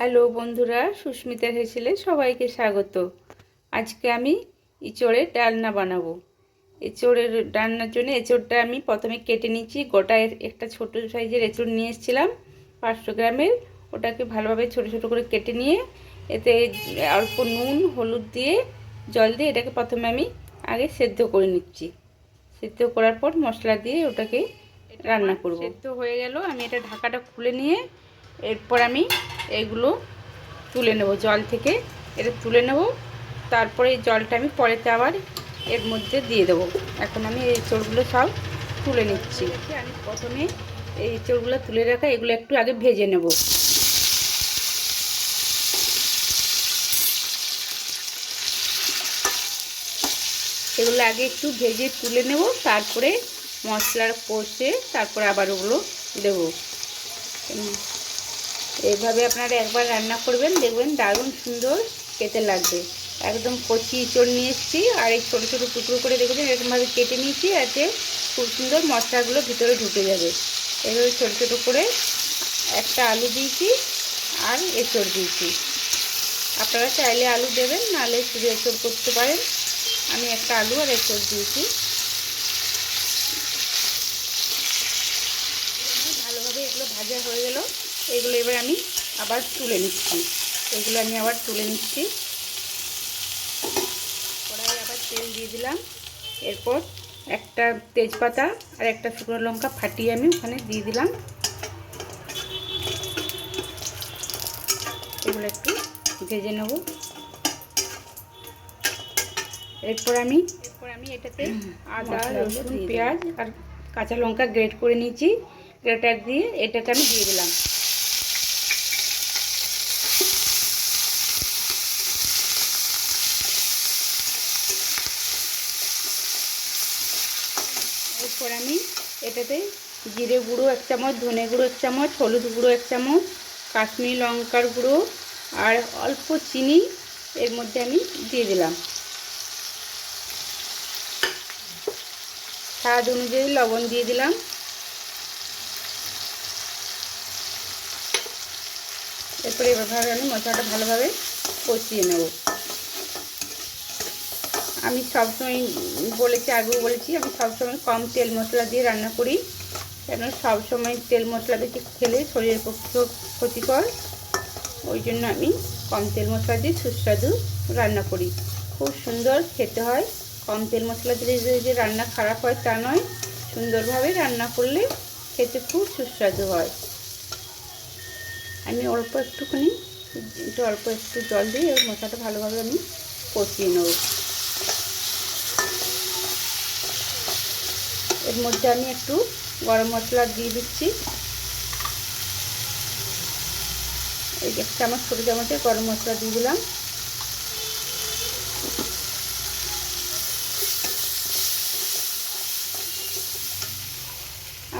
Hello বন্ধুরা, সুস্মিতার হেসেলে সবাইকে স্বাগত। আজকে আমি এঁচোড়ের ডালনা বানাবো। এঁচোড়ের ডালনার জন্য এঁচোড়টা আমি প্রথমে কেটে নিচ্ছি। গোটা একটা ছোট সাইজের এঁচোড় নিয়ে এসেছিলাম 500 গ্রামের। ওটাকে ভালোভাবে ছোট ছোট করে কেটে নিয়ে এতে অল্প নুন হলুদ দিয়ে জল দিয়ে এটাকে প্রথমে আমি আগে সেদ্ধ করে নিচ্ছি। সেদ্ধ করার পর মশলা দিয়ে ওটাকে রান্না করব। সেদ্ধ হয়ে গেল, আমি এটা ঢাকাটা খুলে নিয়ে এরপর আমি এগুলো তুলে নেব জল থেকে। এটা তুলে নেব, তারপরে এই জলটা আমি পরেতে আবার এর মধ্যে দিয়ে দেবো। এখন আমি এই এঁচোড়গুলো সব তুলে নিচ্ছি। আমি প্রথমে এই এঁচোড়গুলো তুলে রাখা এগুলো একটু আগে ভেজে নেব। এগুলো আগে একটু ভেজে তুলে নেব, তারপরে মশলার কষে তারপরে আবার ওগুলো দেবো। এইভাবে আপনারা একবার রান্না করবেন, দেখবেন দারুণ সুন্দর খেতে লাগবে। একদম কচি এঁচোড় নিয়ে এসেছি, আর এই ছোটো ছোটো টুকরো করে দেখবেন এরকমভাবে কেটে নিয়েছি, যাতে খুব সুন্দর মশলাগুলো ভিতরে ঢুকে যাবে। এভাবে ছোটো ছোটো করে একটা আলু দিয়েছি আর এঁচোড় দিয়েছি। আপনারা চাইলে আলু দেবেন, নাহলে শুধু এঁচোড় করতে পারেন। আমি একটা আলু আর এঁচোড় দিয়েছি। ভালোভাবে এগুলো ভাজা হয়ে গেল। এগুলো এবার আমি আবার তুলে নিচ্ছি। কড়াই আবার তেল দিয়ে দিলাম। এরপর একটা তেজপাতা আর একটা শুকনো লঙ্কা ফাটিয়ে আমি ওখানে দিয়ে দিলাম। এগুলো একটু ভেজে নেব। এরপর আমি এটাতে আদা রসুন পেঁয়াজ আর কাঁচা লঙ্কা গ্রেট করে নিয়েছি। গ্রেটার দিয়ে এটাকে আমি দিয়ে দিলাম। এরপর আমি এটাতে জিরে গুঁড়ো 1 চামচ, ধনে গুঁড়ো 1 চামচ, হলুদ গুঁড়ো 1 চামচ, কাশ্মীরি লঙ্কার গুঁড়ো আর অল্প চিনি এর মধ্যে আমি দিয়ে দিলাম। স্বাদ অনুযায়ী লবণ দিয়ে দিলাম। এরপরে এভাবে আমি মশলাটা ভালোভাবে কষিয়ে নেব। আমি সবসময় আগেও বলেছি, আমি সবসময় কম তেল মশলা দিয়ে রান্না করি, কেন সবসময় তেল মশলা বেশি খেলে শরীরের পক্ষে ক্ষতিকর। ওই জন্য আমি কম তেল মশলা দিয়ে সুস্বাদু রান্না করি। খুব সুন্দর খেতে হয়। কম তেল মশলা দিলে যে রান্না খারাপ হয় তা নয়, সুন্দরভাবে রান্না করলে খেতে খুব সুস্বাদু হয়। আমি অল্প একটু জল দিয়ে এই মশলাটা ভালোভাবে আমি কষিয়ে নেব। এর মধ্যে আমি একটু গরম মশলা দিয়ে দিচ্ছি। এই 1 চামচ ছোটো চামচের গরম মশলা দিয়ে দিলাম।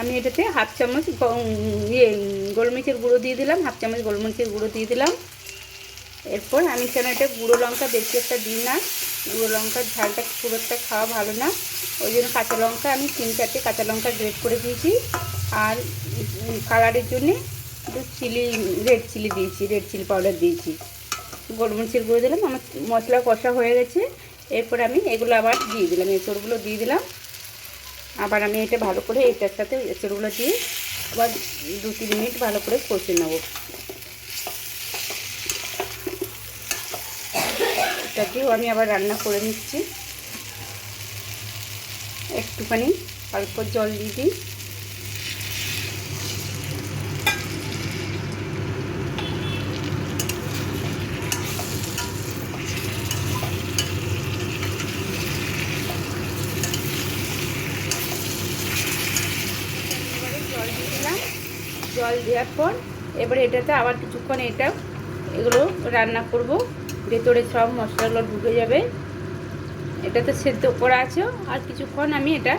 আমি এটাতে 1/2 চামচ গোলমরিচের গুঁড়ো দিয়ে দিলাম। 1/2 চামচ গোলমরিচের গুঁড়ো দিয়ে দিলাম। এরপর আমি কেন এটা গুঁড়ো লঙ্কা বেশি একটা দিই না, গুঁড়ো লঙ্কার ঝালটা খুব একটা খাওয়া ভালো না, ওই জন্য কাঁচা লঙ্কা আমি 3-4টে কাঁচা লঙ্কা গ্রেট করে দিয়েছি। আর কালারের জন্যে রেড চিলি পাউডার দিয়েছি। গোলমরিচের গুঁড়ো দিলাম। আমার মশলা কষা হয়ে গেছে। এরপর আমি এগুলো আবার দিয়ে দিলাম, এঁচোড়গুলো দিয়ে দিলাম। আবার আমি এটা ভালো করে এটার সাথে এঁচোড়গুলো দিয়ে আবার 2-3 মিনিট ভালো করে কষে নেব। এটাকেও আমি আবার রান্না করে নিচ্ছি। একটুখানি অল্প জল দিয়ে দিই। জল দেওয়ার পর এবারে এটাতে আবার কিছুক্ষণ এগুলো রান্না করব। ভেতরে সব মশলাগুলো ঢুকে যাবে। এটাতে সেদ্ধ করা আছে, আর কিছুক্ষণ আমি এটা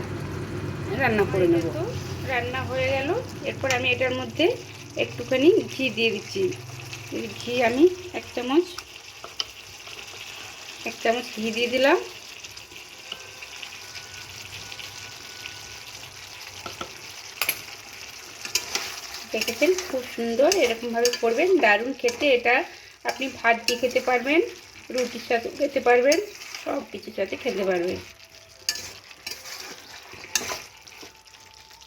রান্না করে নেব। রান্না হয়ে গেল। এরপর আমি এটার মধ্যে একটুখানি ঘি দিয়ে দিচ্ছি। ঘি আমি 1 চামচ ঘি দিয়ে দিলাম। দেখেছেন খুব সুন্দর, এরকমভাবে করবেন, দারুণ খেতে। এটা আপনি ভাত দিয়ে খেতে পারবেন, রুটির সাথে খেতে পারবেন, সব কিছুর সাথে খেতে পারবেন।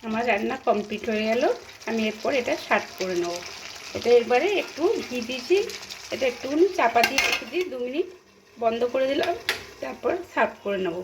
আমার রান্না কমপ্লিট হয়ে গেল। আমি এরপর এটা সার্ভ করে নেব। এটা এবারে একটু ঘি দিয়েছি, এটা একটুখানি চাপা দিয়ে রেখে দিয়ে 2 মিনিট বন্ধ করে দিলাম, তারপর সার্ভ করে নেব।